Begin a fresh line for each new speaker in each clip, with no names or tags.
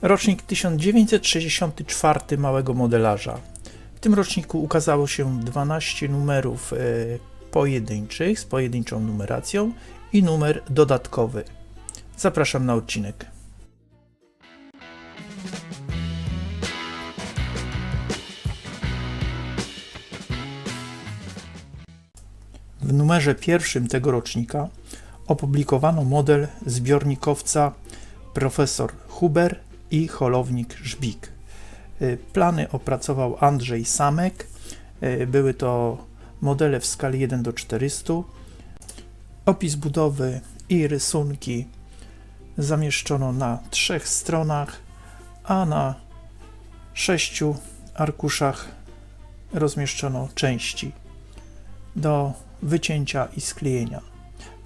Rocznik 1964 małego modelarza. W tym roczniku ukazało się 12 numerów pojedynczych z pojedynczą numeracją i numer dodatkowy. Zapraszam na odcinek. W numerze pierwszym tego rocznika opublikowano model zbiornikowca Profesor Huber i holownik Żbik. Plany opracował Andrzej Samek. Były to modele w skali 1:400. Opis budowy i rysunki zamieszczono na 3 stronach, a na 6 arkuszach rozmieszczono części do wycięcia i sklejenia.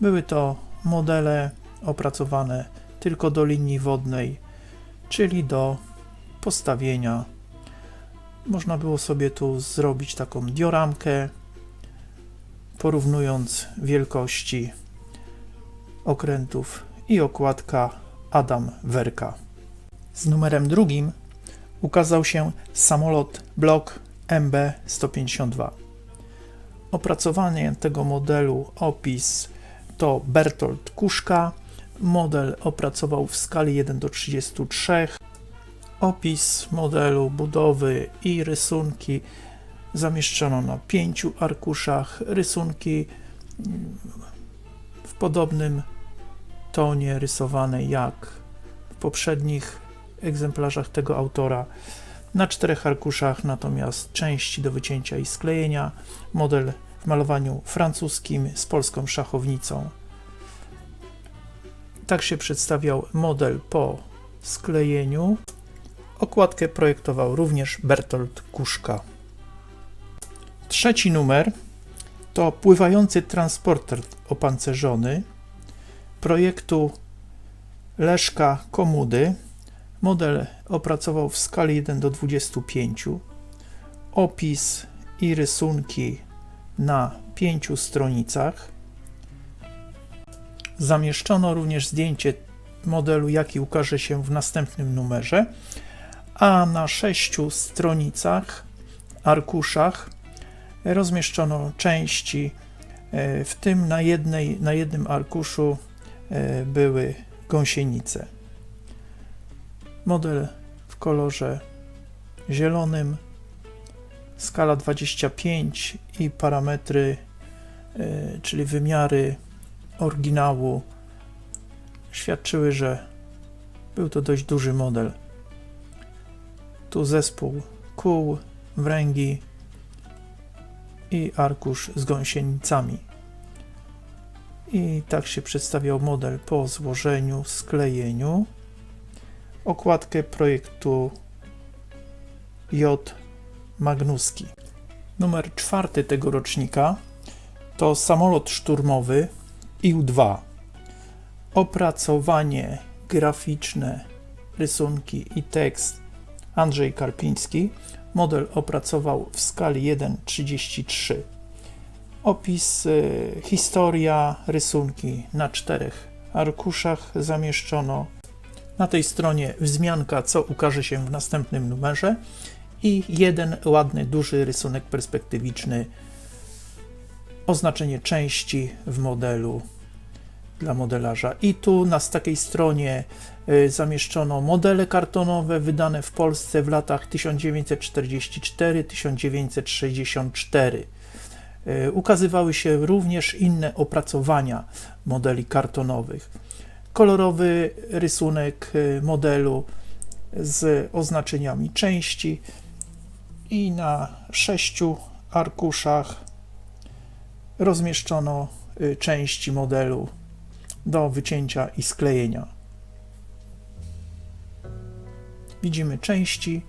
Były to modele opracowane tylko do linii wodnej, czyli do postawienia. Można było sobie tu zrobić taką dioramkę, porównując wielkości okrętów, i okładka Adam Werka. Z numerem drugim ukazał się samolot Block MB-152. Opracowanie tego modelu, opis to Bertold Kuszka. Model opracował w skali 1:33. Opis modelu, budowy i rysunki zamieszczono na 5 arkuszach. Rysunki w podobnym tonie rysowane jak w poprzednich egzemplarzach tego autora. Na 4 arkuszach natomiast części do wycięcia i sklejenia. Model w malowaniu francuskim z polską szachownicą. Tak się przedstawiał model po sklejeniu. Okładkę projektował również Bertold Kuszka. Trzeci numer to pływający transporter opancerzony projektu Leszka Komudy. Model opracował w skali 1:25. Opis i rysunki na 5 stronicach. Zamieszczono również zdjęcie modelu, jaki ukaże się w następnym numerze, a na 6 stronicach, arkuszach rozmieszczono części, w tym na jednym arkuszu były gąsienice. Model w kolorze zielonym, skala 25 i parametry, czyli wymiary oryginału, świadczyły, że był to dość duży model. Tu zespół kół, wręgi i arkusz z gąsienicami. I tak się przedstawiał model po złożeniu, sklejeniu. Okładkę projektu J. Magnuski. Numer 4 tego rocznika to samolot szturmowy IL-2. Opracowanie graficzne, rysunki i tekst Andrzej Karpiński. Model opracował w skali 1:33. Opis, historia, rysunki na 4 arkuszach zamieszczono. Na tej stronie wzmianka, co ukaże się w następnym numerze, i jeden ładny, duży rysunek perspektywiczny, oznaczenie części w modelu dla modelarza. I tu na takiej stronie zamieszczono modele kartonowe wydane w Polsce w latach 1944-1964. Ukazywały się również inne opracowania modeli kartonowych. Kolorowy rysunek modelu z oznaczeniami części i na 6 arkuszach rozmieszczono części modelu do wycięcia i sklejenia. Widzimy części.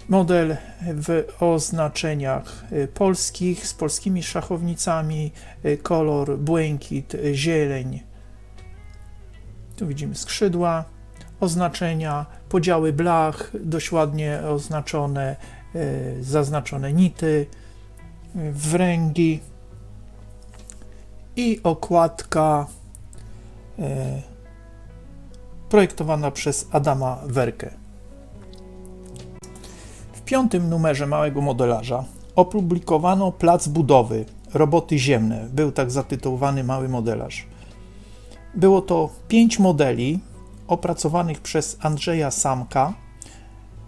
Model w oznaczeniach polskich, z polskimi szachownicami, kolor błękit, zieleń. Tu widzimy skrzydła, oznaczenia, podziały blach, dość ładnie oznaczone, zaznaczone nity, wręgi i okładka projektowana przez Adama Werkę. W 5. numerze małego modelarza opublikowano plac budowy, roboty ziemne. Był tak zatytułowany mały modelarz. Było to 5 modeli opracowanych przez Andrzeja Samka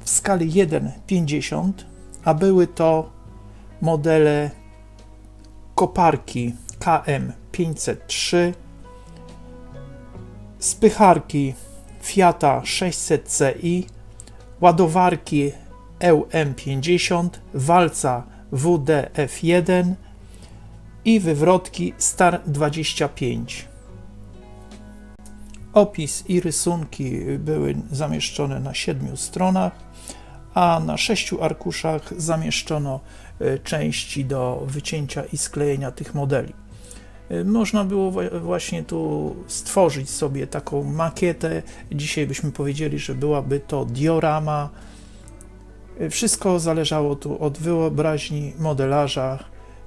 w skali 1:50, a były to modele koparki KM503, spycharki Fiata 600CI, ładowarki EUM50, walca WDF1 i wywrotki Star 25. Opis i rysunki były zamieszczone na 7 stronach, a na 6 arkuszach zamieszczono części do wycięcia i sklejenia tych modeli. Można było właśnie tu stworzyć sobie taką makietę. Dzisiaj byśmy powiedzieli, że byłaby to diorama. Wszystko zależało tu od wyobraźni modelarza,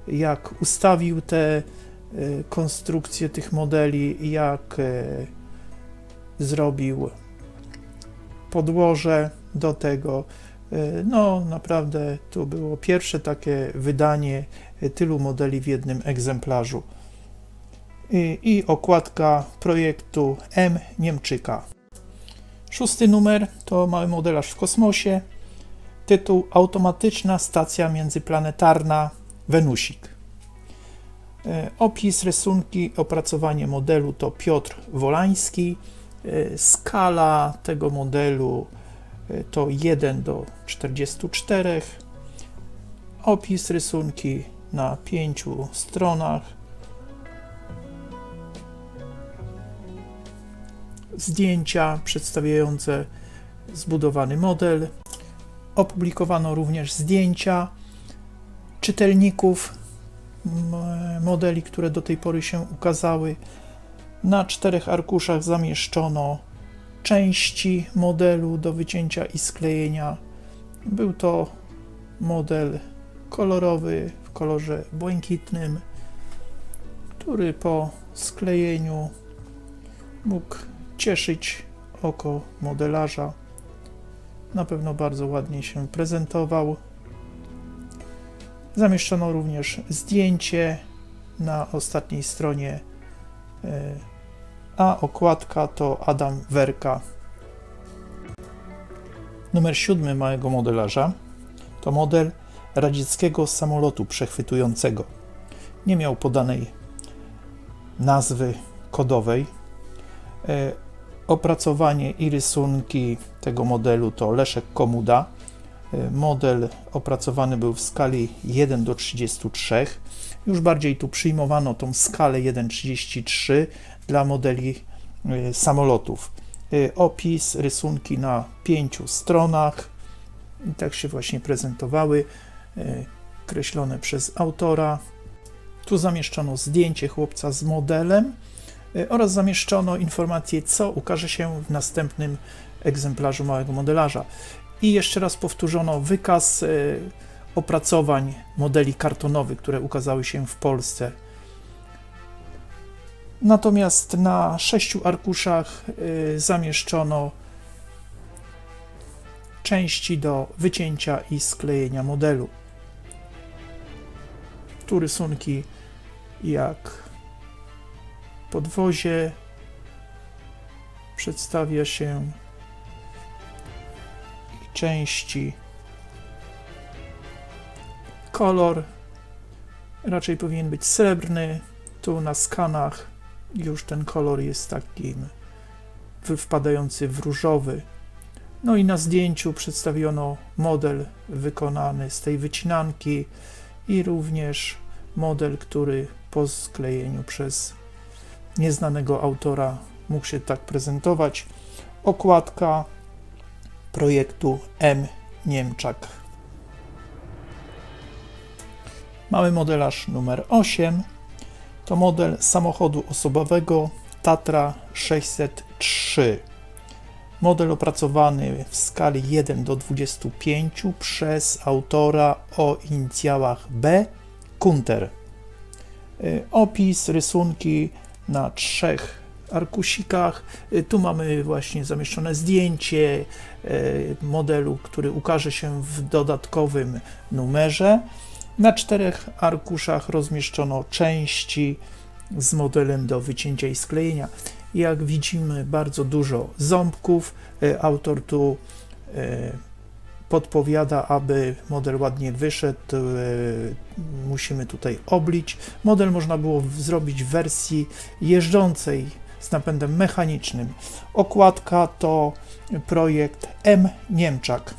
jak ustawił te konstrukcje tych modeli, jak zrobił podłoże do tego. No naprawdę to było pierwsze takie wydanie tylu modeli w jednym egzemplarzu. I okładka projektu M. Niemczyka. 6. numer to mały modelarz w kosmosie. Tytuł: Automatyczna stacja międzyplanetarna Wenusik. Opis, rysunki, opracowanie modelu to Piotr Wolański. Skala tego modelu to 1:44. Opis, rysunki na 5 stronach. Zdjęcia przedstawiające zbudowany model. Opublikowano również zdjęcia czytelników modeli, które do tej pory się ukazały. Na 4 arkuszach zamieszczono części modelu do wycięcia i sklejenia. Był to model kolorowy w kolorze błękitnym, który po sklejeniu mógł cieszyć oko modelarza. Na pewno bardzo ładnie się prezentował. Zamieszczono również zdjęcie na ostatniej stronie, a okładka to Adam Werka. Numer 7 małego modelarza to model radzieckiego samolotu przechwytującego. Nie miał podanej nazwy kodowej. Opracowanie i rysunki tego modelu to Leszek Komuda. Model opracowany był w skali 1:33. Już bardziej tu przyjmowano tą skalę 1:33 dla modeli samolotów. Opis, rysunki na 5 stronach. I tak się właśnie prezentowały, kreślone przez autora. Tu zamieszczono zdjęcie chłopca z modelem oraz zamieszczono informację, co ukaże się w następnym egzemplarzu małego modelarza. I jeszcze raz powtórzono wykaz opracowań modeli kartonowych, które ukazały się w Polsce. Natomiast na 6 arkuszach zamieszczono części do wycięcia i sklejenia modelu. Tu rysunki jak podwozie przedstawia się, części. Kolor raczej powinien być srebrny. Tu na skanach już ten kolor jest taki wpadający w różowy. No i na zdjęciu przedstawiono model wykonany z tej wycinanki i również model, który po sklejeniu przez nieznanego autora mógł się tak prezentować. Okładka projektu M. Niemczak. Mały modelarz numer 8 to model samochodu osobowego Tatra 603. Model opracowany w skali 1:25 przez autora o inicjałach B. Kunter. Opis, rysunki na 3 arkusikach. Tu mamy właśnie zamieszczone zdjęcie modelu, który ukaże się w dodatkowym numerze. Na 4 arkuszach rozmieszczono części z modelem do wycięcia i sklejenia. Jak widzimy, bardzo dużo ząbków. Autor tu podpowiada, aby model ładnie wyszedł, musimy tutaj oblić. Model można było zrobić w wersji jeżdżącej z napędem mechanicznym. Okładka to projekt M. Niemczak.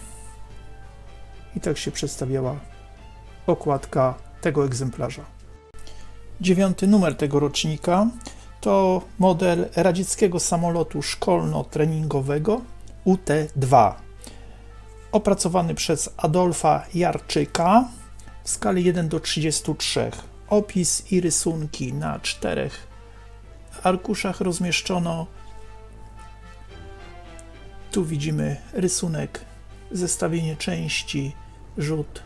I tak się przedstawiała okładka tego egzemplarza. 9. numer tego rocznika to model radzieckiego samolotu szkolno-treningowego UT-2. Opracowany przez Adolfa Jarczyka w skali 1:33. Opis i rysunki na 4 arkuszach rozmieszczono. Tu widzimy rysunek, zestawienie części, rzut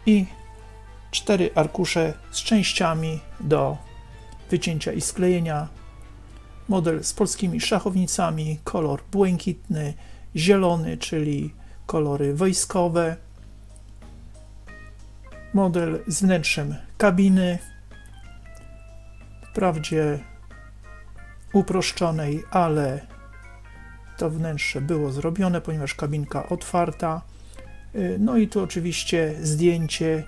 i 4 arkusze z częściami do wycięcia i sklejenia. Model z polskimi szachownicami, kolor błękitny, zielony, czyli kolory wojskowe. Model z wnętrzem kabiny, wprawdzie uproszczonej, ale to wnętrze było zrobione, ponieważ kabinka otwarta. No i tu oczywiście zdjęcie,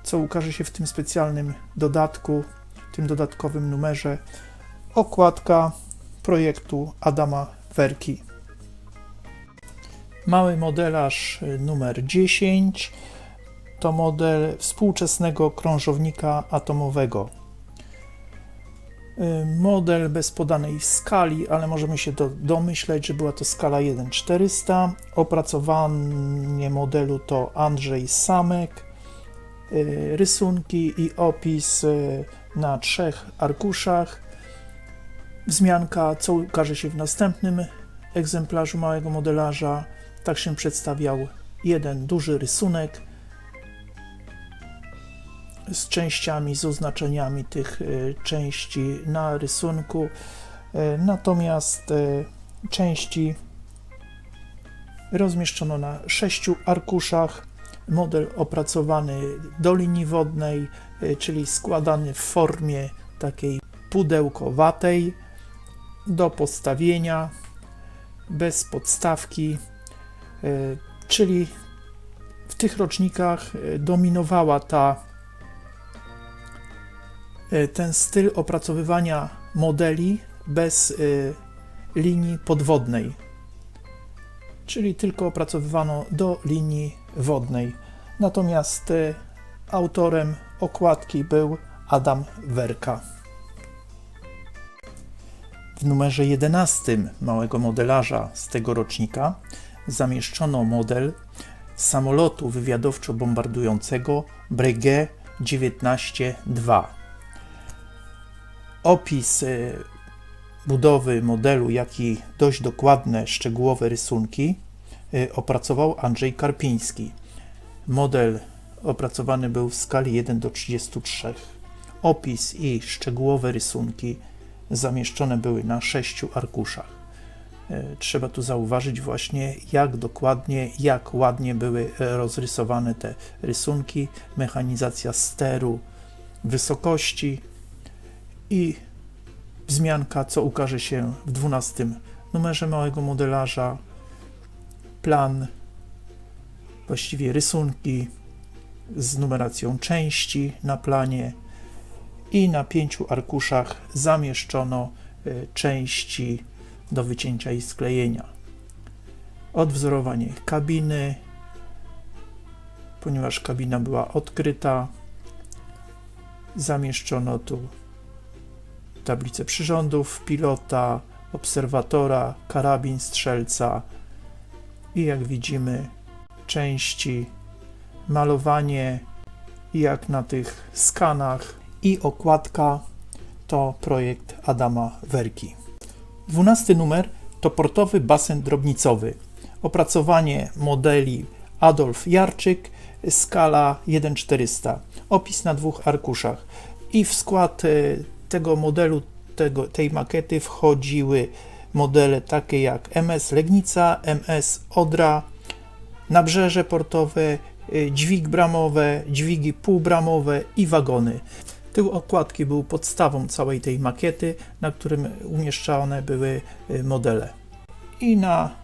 co ukaże się w tym specjalnym dodatku, w tym dodatkowym numerze. Okładka projektu Adama Werki. Mały modelarz numer 10 to model współczesnego krążownika atomowego. Model bez podanej skali, ale możemy się domyśleć, że była to skala 1:400. Opracowanie modelu to Andrzej Samek. Rysunki i opis na 3 arkuszach. Wzmianka, co ukaże się w następnym egzemplarzu małego modelarza. Tak się przedstawiał jeden duży rysunek z częściami, z oznaczeniami tych części na rysunku. Natomiast części rozmieszczono na 6 arkuszach. Model opracowany do linii wodnej, czyli składany w formie takiej pudełkowatej do podstawienia, bez podstawki, czyli w tych rocznikach dominowała ten styl opracowywania modeli bez linii podwodnej, czyli tylko opracowywano do linii wodnej. Natomiast autorem okładki był Adam Werka. W numerze 11 małego modelarza z tego rocznika zamieszczono model samolotu wywiadowczo-bombardującego Breguet 19-2. Opis budowy modelu, jak i dość dokładne, szczegółowe rysunki opracował Andrzej Karpiński. Model opracowany był w skali 1:33. Opis i szczegółowe rysunki zamieszczone były na 6 arkuszach. Trzeba tu zauważyć właśnie, jak dokładnie, jak ładnie były rozrysowane te rysunki, mechanizacja steru, wysokości i wzmianka, co ukaże się w 12 numerze małego modelarza, plan, właściwie rysunki z numeracją części na planie i na 5 arkuszach zamieszczono części do wycięcia i sklejenia. Odwzorowanie kabiny, ponieważ kabina była odkryta, zamieszczono tu tablicę przyrządów pilota, obserwatora, karabin strzelca i jak widzimy części, malowanie jak na tych skanach i okładka to projekt Adama Werki. 12 numer to portowy basen drobnicowy. Opracowanie modeli Adolf Jarczyk, skala 1:400. Opis na 2 arkuszach. I w skład tego modelu tej makiety wchodziły modele takie jak MS Legnica, MS Odra, nabrzeże portowe, dźwig bramowe, dźwigi półbramowe i wagony. Tył okładki był podstawą całej tej makiety, na którym umieszczane były modele. I na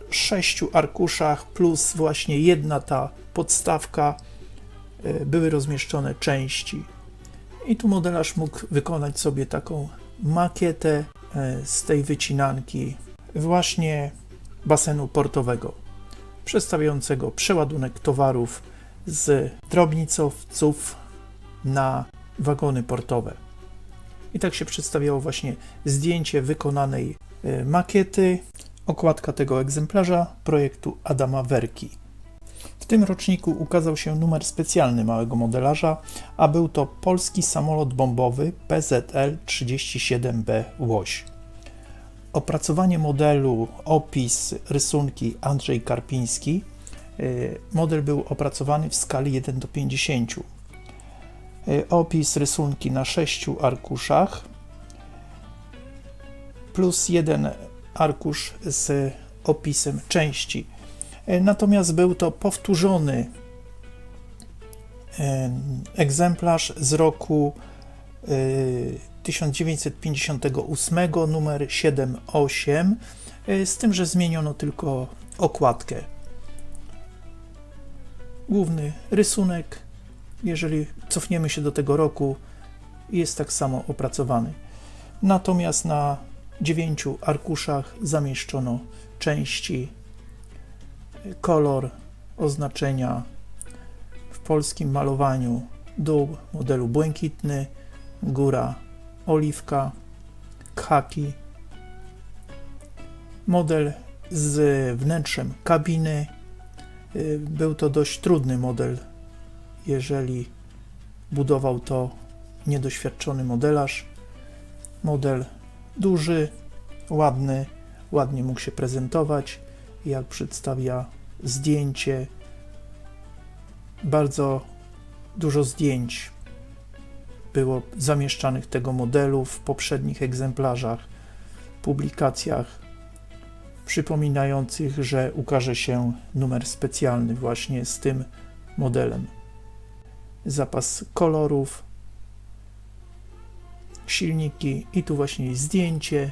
6 arkuszach plus właśnie jedna ta podstawka były rozmieszczone części. I tu modelarz mógł wykonać sobie taką makietę z tej wycinanki właśnie basenu portowego, przedstawiającego przeładunek towarów z drobnicowców na wagony portowe. I tak się przedstawiało właśnie zdjęcie wykonanej makiety, okładka tego egzemplarza projektu Adama Werki. W tym roczniku ukazał się numer specjalny małego modelarza, a był to polski samolot bombowy PZL-37B Łoś. Opracowanie modelu, opis, rysunki Andrzej Karpiński. Model był opracowany w skali 1:50. Opis, rysunki na 6 arkuszach plus jeden arkusz z opisem części. Natomiast był to powtórzony egzemplarz z roku 1958, numer 7-8, z tym, że zmieniono tylko okładkę. Główny rysunek, jeżeli cofniemy się do tego roku, jest tak samo opracowany. Natomiast na 9 arkuszach zamieszczono części, kolor, oznaczenia. W polskim malowaniu dół modelu błękitny, góra oliwka, khaki. Model z wnętrzem kabiny. Był to dość trudny model, jeżeli budował to niedoświadczony modelarz. Model duży, ładny, ładnie mógł się prezentować, jak przedstawia zdjęcie. Bardzo dużo zdjęć było zamieszczanych tego modelu w poprzednich egzemplarzach, publikacjach przypominających, że ukaże się numer specjalny właśnie z tym modelem. Zapas kolorów, silniki i tu właśnie zdjęcie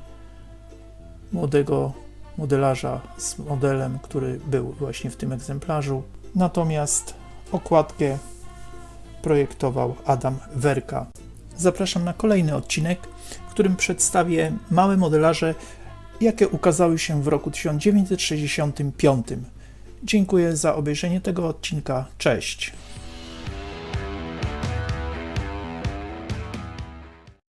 młodego modelarza z modelem, który był właśnie w tym egzemplarzu. Natomiast okładkę projektował Adam Werka. Zapraszam na kolejny odcinek, w którym przedstawię małe modelarze, jakie ukazały się w roku 1965. Dziękuję za obejrzenie tego odcinka. Cześć!